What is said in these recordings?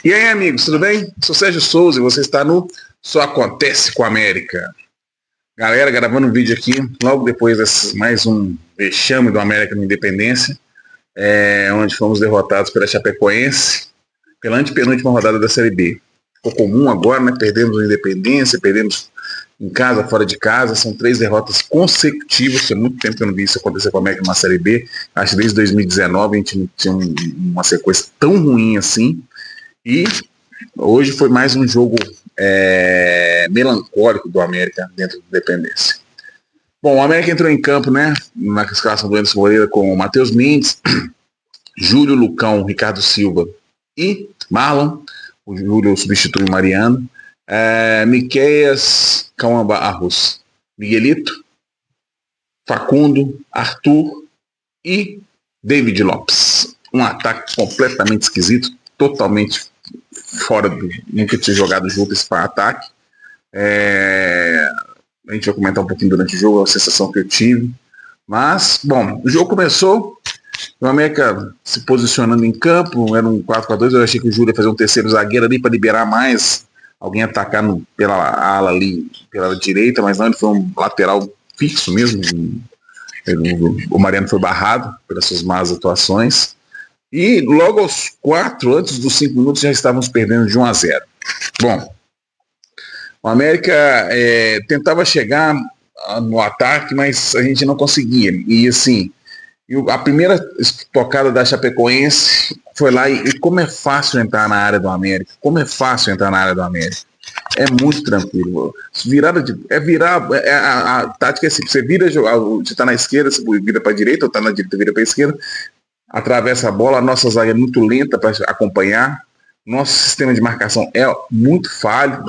E aí, amigos, tudo bem? Sou Sérgio Souza e você está no Só Acontece com a América. Galera, gravando um vídeo aqui, logo depois desse mais um vexame do América na Independência, onde fomos derrotados pela Chapecoense, pela antepenúltima rodada da Série B. Ficou comum agora, né? Perdemos a Independência, perdemos em casa, fora de casa, são 3 derrotas consecutivas. Tinha muito tempo que eu não vi isso acontecer com a América na Série B. Acho que desde 2019 a gente não tinha uma sequência tão ruim assim. E hoje foi mais um jogo melancólico do América dentro da Independência. Bom, o América entrou em campo, né, na escalação do Anderson Moreira com o Matheus Mendes, Júlio, Lucão, Ricardo Silva e Marlon. O Júlio substitui o Mariano. Miqueias, Cauã Barros, Miguelito, Facundo, Arthur e David Lopes. Um ataque completamente esquisito, totalmente fora do... Nunca tinha jogado junto esse ataque. A gente vai comentar um pouquinho durante o jogo, a sensação que eu tive. Mas, bom, o jogo começou, o América se posicionando em campo, era um 4-4-2, eu achei que o Júlio ia fazer um terceiro zagueiro ali para liberar mais, alguém atacar pela ala ali, pela direita, mas não, ele foi um lateral fixo mesmo. O Mariano foi barrado pelas suas más atuações. E logo aos 4, antes dos 5 minutos, já estávamos perdendo de 1-0. Bom, o América tentava chegar no ataque, mas a gente não conseguia. E assim, a primeira tocada da Chapecoense foi lá e como é fácil entrar na área do América. Como é fácil entrar na área do América. É muito tranquilo. A tática é assim, você vira, você está na esquerda, você vira para a direita, ou está na direita, vira para a esquerda, atravessa a bola, a nossa zaga é muito lenta para acompanhar, nosso sistema de marcação é muito falho,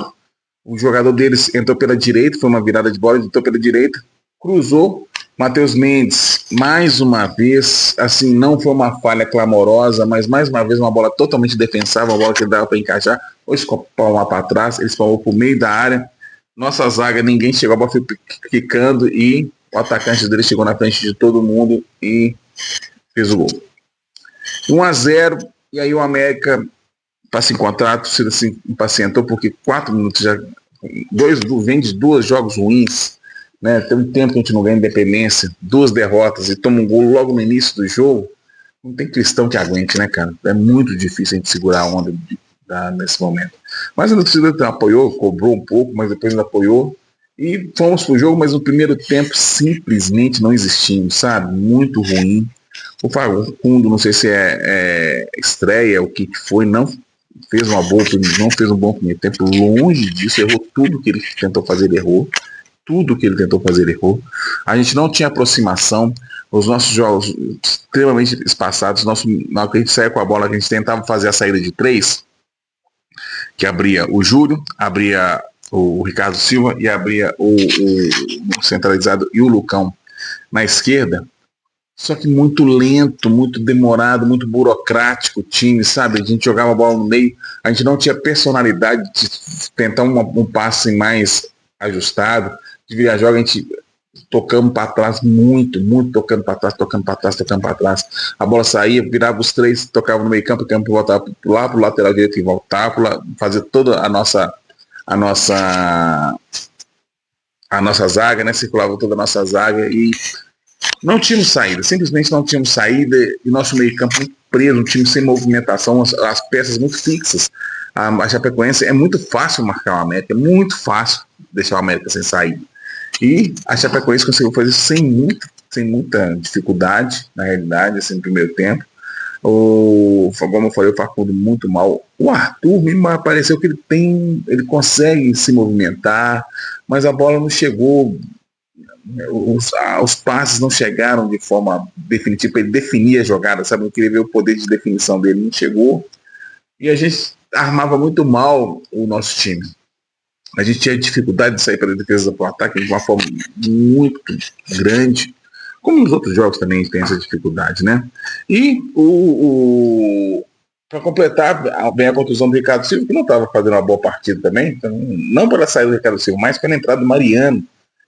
o jogador deles entrou pela direita, foi uma virada de bola, entrou pela direita, cruzou, Matheus Mendes, mais uma vez, assim, não foi uma falha clamorosa, mas mais uma vez uma bola totalmente defensável, uma bola que dava para encaixar, ou escopar lá para trás, ele espalhou para o meio da área, nossa zaga, ninguém chegou, a bola foi quicando e o atacante dele chegou na frente de todo mundo e fez o gol. 1-0, e aí o América, para se encontrar, a torcida se impacientou, porque 4 minutos já, vem de 2 jogos ruins, né? Tem um tempo que a gente não ganha Independência, 2 derrotas e toma um gol logo no início do jogo. Não tem cristão que aguente, né, cara? É muito difícil a gente segurar a onda nesse momento. Mas a torcida apoiou, cobrou um pouco, mas depois ainda apoiou. E fomos pro jogo, mas no primeiro tempo simplesmente não existimos, sabe? Muito ruim. O Facundo, não sei se estreia, o que foi, não fez não fez um bom primeiro tempo, longe disso, errou tudo que ele tentou fazer, ele errou. Tudo que ele tentou fazer, ele errou. A gente não tinha aproximação, os nossos jogos extremamente espaçados, na hora que a gente saia com a bola, a gente tentava fazer a saída de 3, que abria o Júlio, abria o Ricardo Silva e abria o centralizado e o Lucão na esquerda. Só que muito lento, muito demorado, muito burocrático o time, sabe? A gente jogava a bola no meio, a gente não tinha personalidade de tentar um passe mais ajustado, de virar jogo, a gente tocamos para trás, muito tocando para trás. A bola saía, virava os 3, tocava no meio campo, o campo voltava lá pro lateral direito e voltava, fazer toda a nossa zaga, né? Circulava toda a nossa zaga e não tínhamos saída, simplesmente não tínhamos saída, e nosso meio campo muito preso, um time sem movimentação, as peças muito fixas. A Chapecoense é muito fácil marcar o América, é muito fácil deixar o América sem saída. E a Chapecoense conseguiu fazer isso sem muita dificuldade, na realidade, assim, no primeiro tempo. Como eu falei, o Facundo muito mal. O Arthur me pareceu que ele consegue se movimentar, mas a bola não chegou. Os passes não chegaram de forma definitiva, ele definia a jogada, sabe? Eu queria ver o poder de definição dele, não chegou. E a gente armava muito mal o nosso time. A gente tinha dificuldade de sair para a defesa do ataque de uma forma muito grande. Como nos outros jogos também tem essa dificuldade, né? E para completar, vem a contusão do Ricardo Silva, que não estava fazendo uma boa partida também. Então, não pela saída do Ricardo Silva, mas pela entrada do Mariano,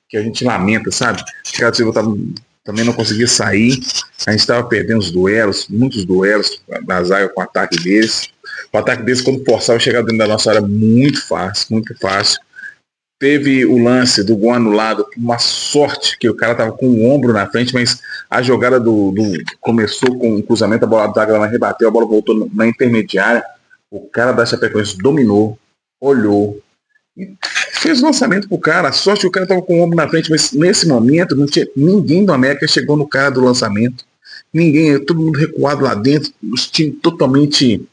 que a gente lamenta, sabe? O Ricardo Silva estava também não conseguia sair. A gente estava perdendo os duelos, muitos duelos na zaga com o ataque deles. O ataque deles, quando forçava chegar dentro da nossa área, muito fácil, muito fácil. Teve o lance do gol anulado, uma sorte que o cara estava com o ombro na frente, mas a jogada começou com um cruzamento, a bola da zaga rebateu, a bola voltou na intermediária. O cara da Chapecoense dominou, olhou e fez o lançamento pro cara. A sorte que o cara estava com o ombro na frente, mas nesse momento não tinha ninguém do América chegou no cara do lançamento. Ninguém, todo mundo recuado lá dentro, os times totalmente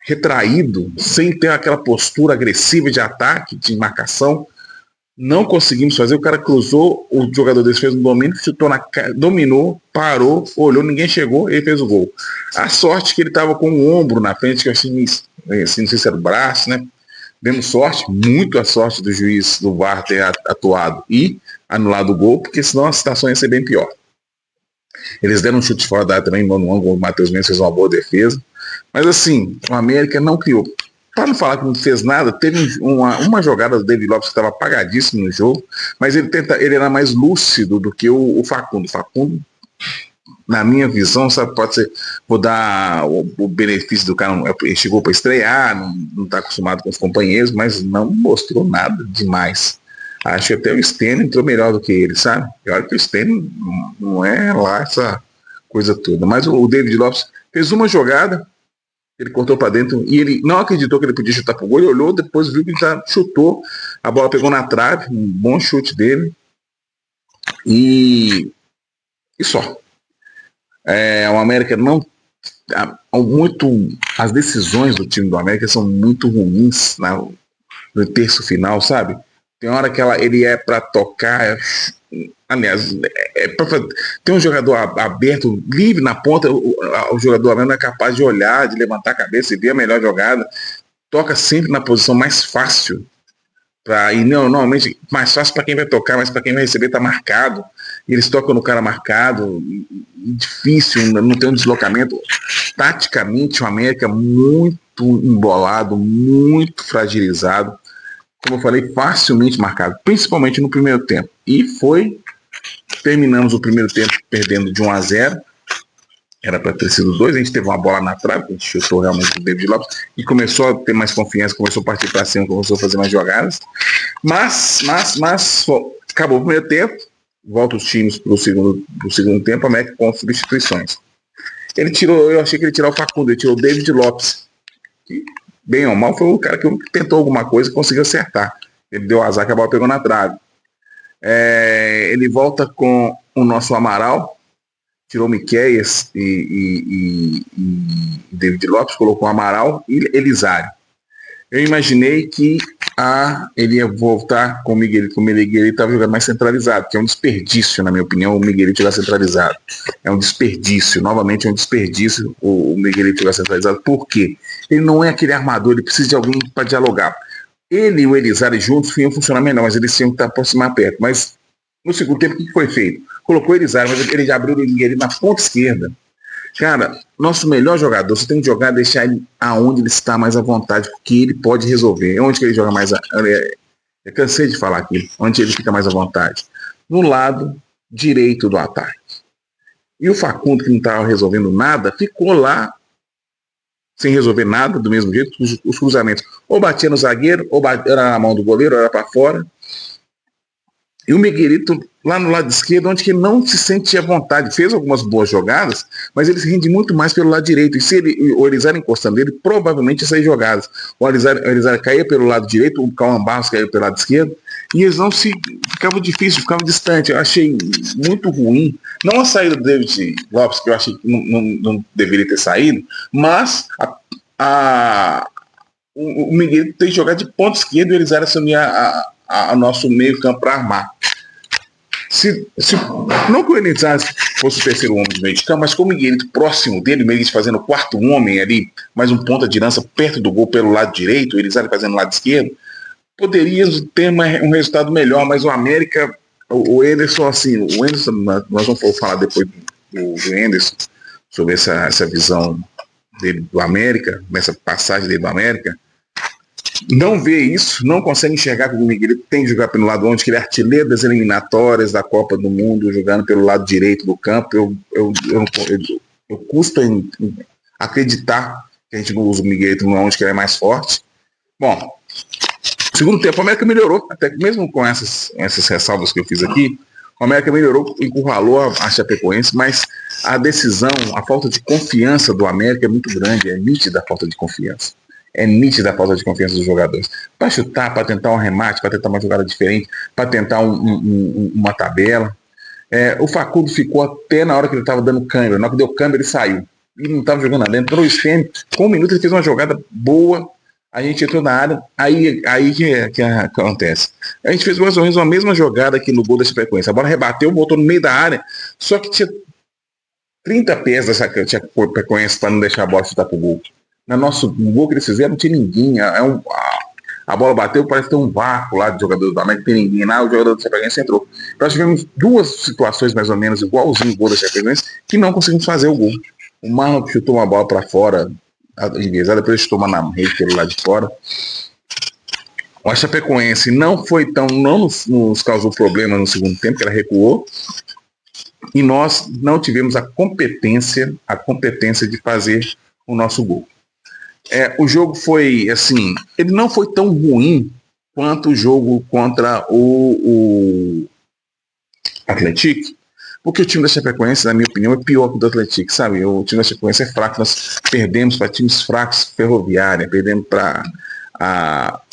retraído, sem ter aquela postura agressiva de ataque, de marcação. Não conseguimos fazer, o cara cruzou, o jogador desse fez um domínio, chutou dominou, parou, olhou, ninguém chegou, ele fez o gol. A sorte que ele estava com o ombro na frente, que eu assim, não sei se era o braço, né? Demos sorte, muito a sorte do juiz do VAR ter atuado e anulado o gol, porque senão a situação ia ser bem pior. Eles deram um chute fora da área também, no ângulo, o Matheus Mendes fez uma boa defesa. Mas assim, o América não criou. Para não falar que não fez nada, teve uma jogada do David Lopes que estava apagadíssimo no jogo, mas ele era mais lúcido do que o Facundo. O Facundo, na minha visão, sabe, pode ser, vou dar o benefício do cara, ele chegou para estrear, não está acostumado com os companheiros, mas não mostrou nada demais. Acho que até o Stênio entrou melhor do que ele, sabe? Eu acho que o Stênio não é lá essa coisa toda. Mas o David Lopes fez uma jogada, ele cortou para dentro e ele não acreditou que ele podia chutar pro gol, ele olhou, depois viu que ele chutou, a bola pegou na trave, um bom chute dele e só. O América não as decisões do time do América são muito ruins no terço final, sabe? Tem hora que ele é para tocar, aliás, tem um jogador aberto, livre na ponta, o jogador não é capaz de olhar, de levantar a cabeça e ver a melhor jogada, toca sempre na posição mais fácil, e normalmente mais fácil para quem vai tocar, mas para quem vai receber está marcado, e eles tocam no cara marcado, difícil, não tem um deslocamento. Taticamente o América muito embolado, muito fragilizado, como eu falei, facilmente marcado, principalmente no primeiro tempo. E terminamos o primeiro tempo perdendo de 1-0, era para ter sido 2, a gente teve uma bola na trave, a gente chutou realmente o David Lopes, e começou a ter mais confiança, começou a partir para cima, começou a fazer mais jogadas, mas acabou o primeiro tempo, volta os times para o segundo tempo, a América com substituições. Eu achei que ele tirou o Facundo, ele tirou o David Lopes, que bem ou mal, foi o cara que tentou alguma coisa e conseguiu acertar. Ele deu azar que a bola pegou na trave. Ele volta com o nosso Amaral, tirou Miqueias e David Lopes, colocou o Amaral e Elisário. Eu imaginei que ele ia voltar com o Miguelito. O Miguelito estava jogando mais centralizado, que é um desperdício, na minha opinião, o Miguelito jogar centralizado. É um desperdício, novamente é um desperdício o Miguelito jogar centralizado. Por quê? Ele não é aquele armador, ele precisa de alguém para dialogar. Ele e o Elisário juntos iam funcionar melhor, mas eles tinham que aproximar perto. Mas no segundo tempo, o que foi feito? Colocou o Elisário, mas ele já abriu o Miguelito na ponta esquerda. Cara, nosso melhor jogador, você tem que jogar, deixar ele aonde ele está mais à vontade, porque ele pode resolver. Onde que ele joga mais? Eu cansei de falar aqui, onde ele fica mais à vontade. No lado direito do ataque. E o Facundo, que não estava resolvendo nada, ficou lá sem resolver nada, do mesmo jeito, os cruzamentos. Ou batia no zagueiro, ou era na mão do goleiro, ou era para fora. E o Miguelito, lá no lado esquerdo, onde que ele não se sente à vontade, fez algumas boas jogadas, mas ele se rende muito mais pelo lado direito. E se o Elisário encostando ele, provavelmente ia sair jogadas. O Elisário caía pelo lado direito, o Cauã Barros caía pelo lado esquerdo, e eles não ficavam difícil, ficavam distantes. Eu achei muito ruim. Não a saída do David Lopes, que eu achei que não deveria ter saído, mas o Miguelito tem que jogar de ponta esquerda e o Elisário assumir a nosso meio campo para armar. Não que o Elisário fosse o terceiro homem do meio de campo, mas com o Miguelito próximo dele, o Miguelito fazendo o quarto homem ali, mais um ponta de lança perto do gol pelo lado direito, o Elisário fazendo o lado esquerdo, poderia ter um resultado melhor, mas o América, o Enderson, assim, nós vamos falar depois do Enderson, sobre essa visão dele do América, essa passagem dele do América. não vê isso, não consegue enxergar que o Miguel tem que jogar pelo lado onde, que ele é artilheiro das eliminatórias da Copa do Mundo, jogando pelo lado direito do campo. Eu custa em acreditar que a gente não usa o Miguel onde que ele é mais forte. Bom, segundo tempo, o América melhorou, até que mesmo com essas ressalvas que eu fiz aqui, o América melhorou, encurralou a Chapecoense, mas a decisão, a falta de confiança do América é muito grande, é nítida a falta de confiança. É nítida a falta de confiança dos jogadores. Para chutar, para tentar um remate, para tentar uma jogada diferente, para tentar uma tabela. O Facundo ficou até na hora que ele estava dando câmbio. Na hora que deu câmbio, ele saiu. Ele não estava jogando nada. Entrou o Stênio, com um minuto ele fez uma jogada boa. A gente entrou na área, aí que acontece. A gente fez mais ou menos a mesma jogada aqui no gol da Chapecoense. A bola rebateu, voltou no meio da área, só que tinha 30 pés da Chapecoense para não deixar a bola chutar pro gol. No gol que eles fizeram, não tinha ninguém. A bola bateu, parece ter um vácuo lá de jogador do América, não tem ninguém lá, o jogador da Chapecoense entrou. Nós tivemos duas situações mais ou menos igualzinho o gol da Chapecoense, que não conseguimos fazer o gol. O Marlon chutou uma bola para fora, depois ele chutou uma na rede pelo lado de fora. O Chapecoense não nos causou problema no segundo tempo, que ela recuou, e nós não tivemos a competência de fazer o nosso gol. O jogo foi, assim, ele não foi tão ruim quanto o jogo contra o Atlético, porque o time da Chapecoense, na minha opinião, é pior que o do Atlético, sabe? O time da Chapecoense é fraco, nós perdemos para times fracos, Ferroviária, perdemos para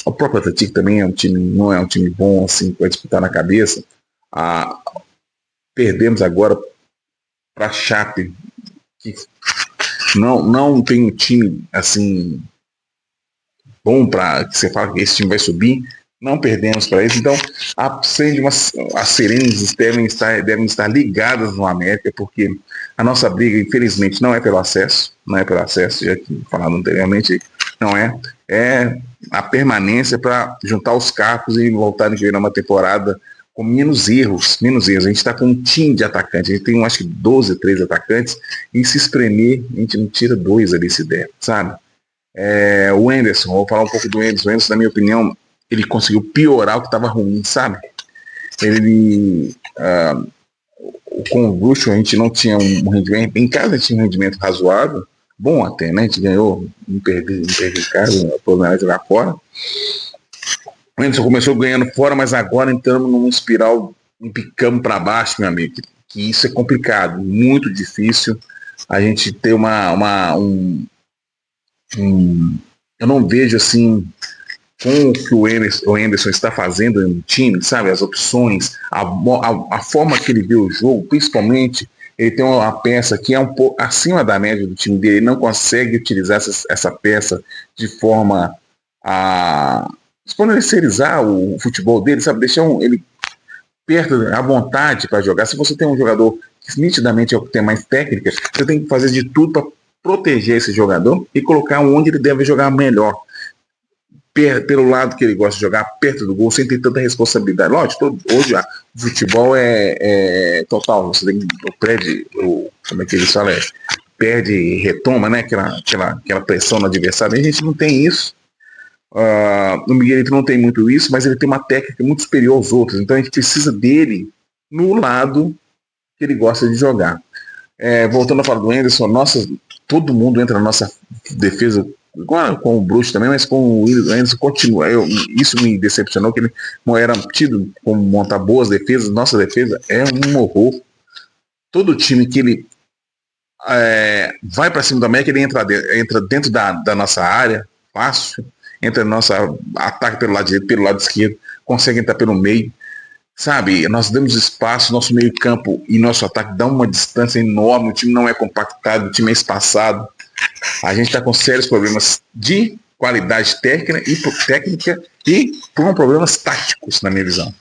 o próprio Atlético também não é um time bom, assim, para disputar na cabeça. Perdemos agora para a Chape, que não tem um time assim bom para que você fala que esse time vai subir. Não perdemos para eles. Então, as sirenes devem estar ligadas no América, porque a nossa briga, infelizmente, não é pelo acesso, já que falado anteriormente, não é. É a permanência para juntar os cacos e voltar a viver uma temporada com menos erros. A gente está com um time de atacantes, a gente tem acho que 12, 13 atacantes, e se espremer, a gente não tira 2 ali se der, sabe? O Anderson, vou falar um pouco do Anderson. O Anderson, na minha opinião, ele conseguiu piorar o que estava ruim, sabe? Com o Bruxo a gente não tinha um rendimento, em casa a gente tinha um rendimento razoável, bom até, né? A gente ganhou, não perdi em casa, o problema é jogar fora. O Anderson começou ganhando fora, mas agora entramos numa espiral, picamos para baixo, meu amigo, que isso é complicado, muito difícil a gente ter eu não vejo assim com o que o Anderson está fazendo no time, sabe, as opções, a forma que ele vê o jogo, principalmente ele tem uma peça que é um pouco acima da média do time dele, ele não consegue utilizar essa peça de forma a exponencializar o futebol dele, sabe, deixar ele perto, à vontade para jogar. Se você tem um jogador que nitidamente é o que tem mais técnica, você tem que fazer de tudo para proteger esse jogador e colocar onde ele deve jogar melhor, pelo lado que ele gosta de jogar, perto do gol, sem ter tanta responsabilidade. Lógico, hoje o futebol é total, você tem como é que eles falam? Perde e retoma, né? Aquela pressão no adversário. A gente não tem isso. O Miguelito não tem muito isso, mas ele tem uma técnica muito superior aos outros, então a gente precisa dele no lado que ele gosta de jogar. Voltando a falar do Anderson, todo mundo entra na nossa defesa, igual com o Bruxo também, mas com o Anderson continua. Isso me decepcionou, que ele não era tido como montar boas defesas. Nossa defesa é um horror. Todo time que ele vai para cima do América, ele entra dentro da nossa área, fácil, entra no nosso ataque pelo lado direito, pelo lado esquerdo, consegue entrar pelo meio, sabe? Nós damos espaço, nosso meio campo e nosso ataque dá uma distância enorme, o time não é compactado, o time é espaçado. A gente está com sérios problemas de qualidade técnica e com problemas táticos, na minha visão.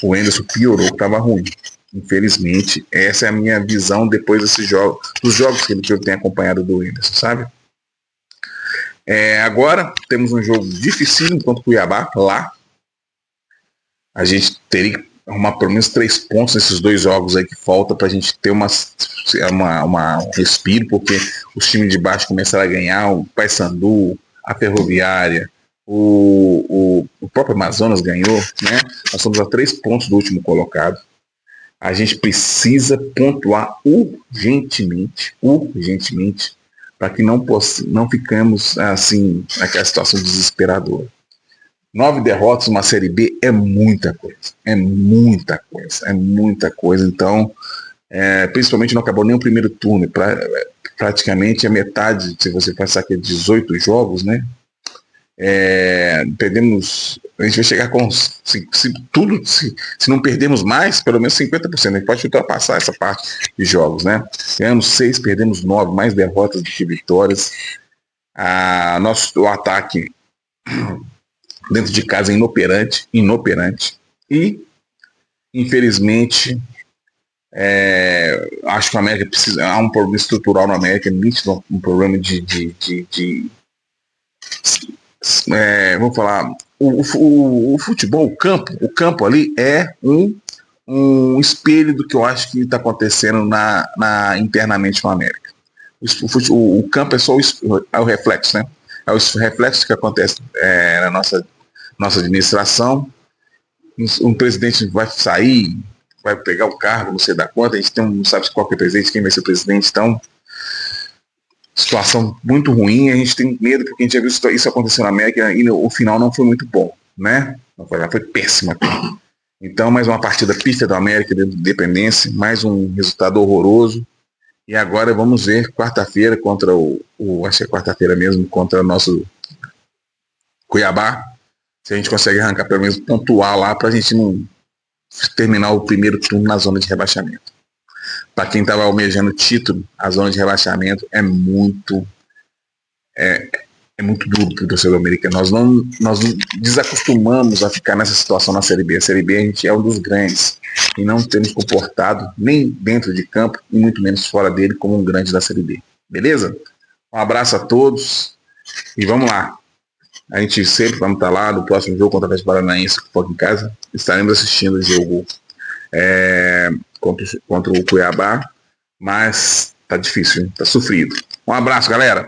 O Anderson piorou, estava ruim. Infelizmente, essa é a minha visão depois dos jogos que eu tenho acompanhado do Anderson, sabe? Agora temos um jogo difícil contra o Cuiabá, lá. A gente teria que arrumar pelo menos 3 pontos nesses 2 jogos aí que falta para a gente ter um respiro, porque os times de baixo começaram a ganhar, o Paysandu, a Ferroviária, o próprio Amazonas ganhou, né? Nós somos a 3 pontos do último colocado. A gente precisa pontuar urgentemente, para que não ficamos assim, naquela situação desesperadora. 9 derrotas numa Série B é muita coisa. Então, principalmente não acabou nem o primeiro turno. Praticamente a metade, se você passar aqui 18 jogos, né? Perdemos, a gente vai chegar com se não perdemos mais, pelo menos 50%, a gente pode ultrapassar essa parte de jogos, né? Ganhamos 6, perdemos 9, mais derrotas do que vitórias. O ataque dentro de casa é inoperante e infelizmente acho que a América há um problema estrutural na América, um problema vamos falar, o futebol, o campo ali é um espelho do que eu acho que está acontecendo internamente na América. O campo é só o reflexo, né? É o reflexo que acontece na nossa administração. Um presidente vai sair, vai pegar o cargo, não sei da conta, a gente não sabe qual que é o presidente, quem vai ser o presidente, então situação muito ruim, a gente tem medo porque a gente já viu isso acontecer na América e o final não foi muito bom, né? Foi péssima. Então, mais uma partida pífia da América dentro de Independência, mais um resultado horroroso. E agora vamos ver quarta-feira contra acho que é quarta-feira mesmo, contra o nosso Cuiabá, se a gente consegue arrancar pelo menos pontuar lá para a gente não terminar o primeiro turno na zona de rebaixamento. Para quem estava almejando título, a zona de rebaixamento é muito duro para o torcedor americano. Nós desacostumamos a ficar nessa situação na Série B. A Série B a gente é um dos grandes e não temos comportado nem dentro de campo e muito menos fora dele como um grande da Série B. Beleza? Um abraço a todos e vamos lá. A gente sempre vamos estar lá no próximo jogo contra o Atlético Paranaense, que for em casa. Estaremos assistindo o jogo contra o Cuiabá, mas tá difícil, hein? Tá sofrido. Um abraço, galera!